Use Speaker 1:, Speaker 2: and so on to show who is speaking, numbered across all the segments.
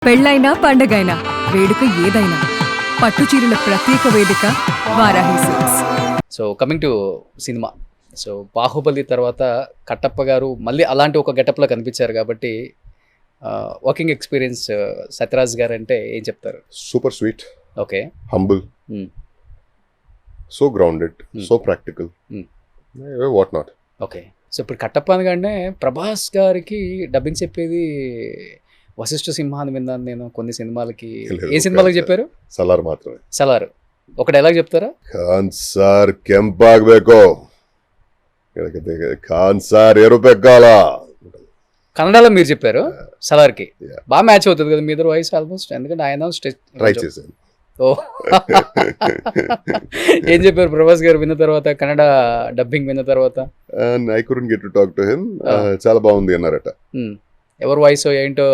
Speaker 1: పెళ్ళైనా పండగైనా వేడుక ఏదైనా పట్టు చీరల ప్రత్యేక వేదిక Varahi silks.
Speaker 2: So coming to cinema, so Baahubali తర్వాత కట్టప్ప గారు మళ్ళీ అలాంటి ఒక గెటప్లో కనిపించారు కాబట్టి వర్కింగ్ ఎక్స్పీరియన్స్ సత్యరాజ్ గారు అంటే ఏం చెప్తారు?
Speaker 3: Super sweet,
Speaker 2: okay,
Speaker 3: humble, so grounded, so practical, what not.
Speaker 2: Okay. So ఇప్పుడు కట్టప్ప అనగానే ప్రభాస్ గారికి డబ్బింగ్ చెప్పేది వశిష్ఠ సింహాన్ని విన్నాను నేను కొన్ని సినిమాలకి. ఏ సినిమాలకు చెప్పారు?
Speaker 3: ಸಲಾರ್ మాత్రమే.
Speaker 2: సలార్ ఒక డైలాగ్ చెప్తారా?
Speaker 3: ಖಾನ್ ಸಾರ್ ಕೆಂಪಾಗಬೇಕು, ಖಾನ್ సార్ ఎరుపెక్కాల.
Speaker 2: కన్నడలో మీరు చెప్పారు సలార్కి.
Speaker 3: Yeah.
Speaker 2: బాగా మ్యాచ్ అవుతుంది కదా మీ ఇద్దరు వాయిస్ ఆల్మోస్ట్, ఎందుకంటే ఆయన
Speaker 3: ట్రై చేశాను.
Speaker 2: ఓ ఏం చెప్పారు ప్రభాస్ గారు విన్న తర్వాత, కన్నడ డబ్బింగ్ విన్న తర్వాత?
Speaker 3: I couldn't get to talk to him. చాలా బాగుంది అన్నారట.
Speaker 2: ఎవరు వాయిస్ ఏంటో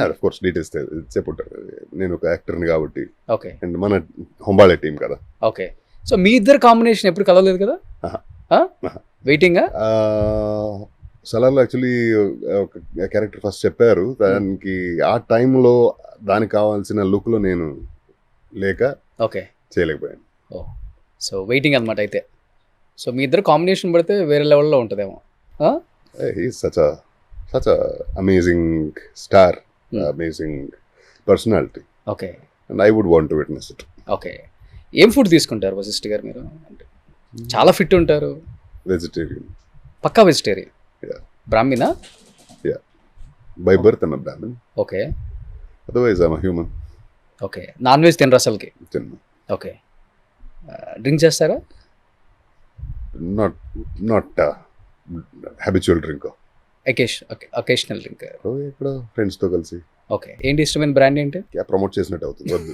Speaker 3: ఆఫ్ కోర్స్ డీటెయిల్స్ చెప్పుంటారు, నేను ఒక యాక్టర్ని కాబట్టి.
Speaker 2: ఓకే.
Speaker 3: అండ్ మన హొంబాళే టీం కదా.
Speaker 2: ఓకే. సో మీ ఇద్దరు కాంబినేషన్ ఎప్పుడు కలవలేదు కదా? వెయిటింగా?
Speaker 3: సలార్లో యాక్చువల్లీ ఒక క్యారెక్టర్ ఫస్ట్ చెప్పారు, దానికి ఆ టైంలో దానికి కావాల్సిన లుక్లో నేను లేక
Speaker 2: ఓకే
Speaker 3: చేయలేకపోయాను.
Speaker 2: ఓ, సో వెయిటింగ్ అనమాట అయితే. సో మీ ఇద్దరు కాంబినేషన్ పడితే వేరే లెవెల్లో ఉంటుందేమో.
Speaker 3: He's such a amazing star, amazing personality,
Speaker 2: okay.
Speaker 3: and I would want to witness it.
Speaker 2: Okay. ఏం ఫుడ్ తీసుకుంటారు వశిష్ఠ గారు మీరు? అంటే చాలా ఫిట్ ఉంటారు.
Speaker 3: Vegetarian.
Speaker 2: పక్కా వెజిటేరియన్.
Speaker 3: Yeah.
Speaker 2: బ్రాహ్మీనా?
Speaker 3: Yeah. By birth I'm a Brahmin.
Speaker 2: Okay.
Speaker 3: Otherwise I'm a human.
Speaker 2: Okay. Non veg తినరు అసలుకి?
Speaker 3: Then
Speaker 2: okay. డ్రింక్ చేస్తారా?
Speaker 3: not habitual drinker.
Speaker 2: Occasional drink.
Speaker 3: ఇక్కడ ఫ్రెండ్స్ తో కలిసి.
Speaker 2: ఓకే. ఏంటి ఇష్టమైన బ్రాండ్ ఏంటి?
Speaker 3: ప్రమోట్ చేసినట్టు అవుతుంది, వద్దు.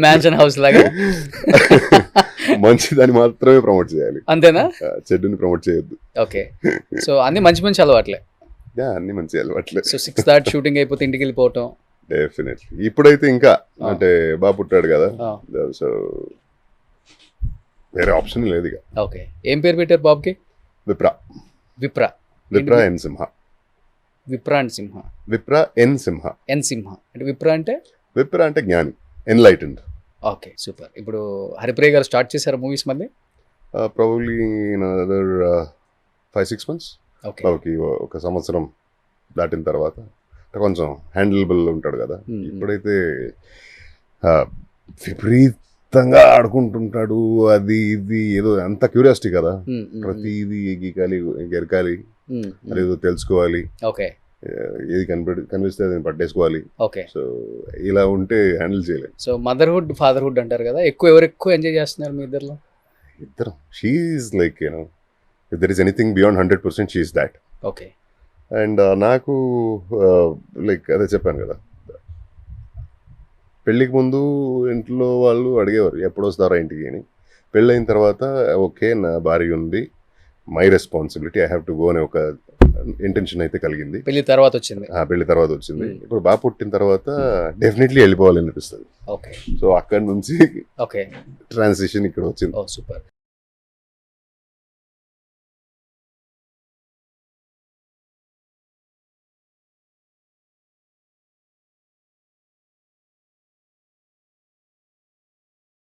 Speaker 2: మ్యాన్షన్ హౌస్ లాగా
Speaker 3: మంచి దాన్ని మాత్రమే ప్రమోట్ చేయాలి,
Speaker 2: అంతేనా?
Speaker 3: చెడుని ప్రమోట్ చేయొద్దు.
Speaker 2: ఓకే. సో అన్ని మంచి మంచి అలవాట్లే.
Speaker 3: అన్ని మంచి అలవాట్లే.
Speaker 2: సో 6 దాటి షూటింగ్ అయిపోతే ఇంటికి వెళ్ళిపోవటం.
Speaker 3: డెఫినెట్లీ. ఇప్పుడైతే ఇంకా అంటే బాబు పుట్టాడు కదా, సో వేరే ఆప్షన్ లేదు ఇక.
Speaker 2: ఓకే. ఏం పేరు పెట్టారు బాబుకి?
Speaker 3: విప్రా.
Speaker 2: విప్రా.
Speaker 3: విప్రా ఎన్ సింహ.
Speaker 2: విప్రా అండ్ సింహ.
Speaker 3: విప్రా ఎన్ సింహ.
Speaker 2: ఎన్ సింహ అంటే విప్రా అంటే?
Speaker 3: విప్రా అంటే జ్ఞాని, ఎన్లైటెండ్.
Speaker 2: Okay, super. ఇప్పుడు హరిప్రియ గారు స్టార్ట్ చేశారు మూవీస్ మళ్ళీ?
Speaker 3: Probably in another 5-6 months.
Speaker 2: Okay.
Speaker 3: బాబుకి ఒక సంవత్సరం దాటిన తర్వాత కొంచెం హ్యాండిలబుల్ ఉంటాడు కదా. ఇప్పుడైతే విపరీతంగా ఆడుకుంటుంటాడు, అది ఇది ఏదో అంత క్యూరియాసిటీ కదా, ప్రతిదీ గీకాలి, గెరకాలి, అదేదో తెలుసుకోవాలి,
Speaker 2: ఓకే,
Speaker 3: ఏది కనిపిస్తే అది పట్టేసుకోవాలి.
Speaker 2: ఓకే.
Speaker 3: సో ఇలా ఉంటే హ్యాండిల్ చేయలేదు.
Speaker 2: సో మదర్హుడ్ ఫాదర్హుడ్ అంటారు కదా, ఎవరు ఎక్కువ ఎంజాయ్ చేస్తున్నారు మీ ఇద్దరులో?
Speaker 3: ఇద్దరం. She's like if there is anything beyond 100%, she is that.
Speaker 2: Okay.
Speaker 3: And నాకు లైక్ అదే చెప్పాను కదా, పెళ్ళికి ముందు ఇంట్లో వాళ్ళు అడిగేవారు ఎప్పుడు వస్తారా ఇంటికి అని. పెళ్ళైన తర్వాత ఓకే నా భార్య ఉంది, my responsibility, I have to go అనే ఒక ఇంటెన్షన్ అయితే కలిగింది.
Speaker 2: పెళ్లి తర్వాత వచ్చింది.
Speaker 3: పెళ్లి తర్వాత వచ్చింది. ఇప్పుడు బాగా పుట్టిన తర్వాత డెఫినెట్లీ వెళ్ళిపోవాలి అనిపిస్తుంది.
Speaker 2: ఓకే.
Speaker 3: సో అక్కడి నుంచి
Speaker 2: ఓకే
Speaker 3: ట్రాన్సిషన్ ఇక్కడ వచ్చింది.
Speaker 2: ఓ సూపర్.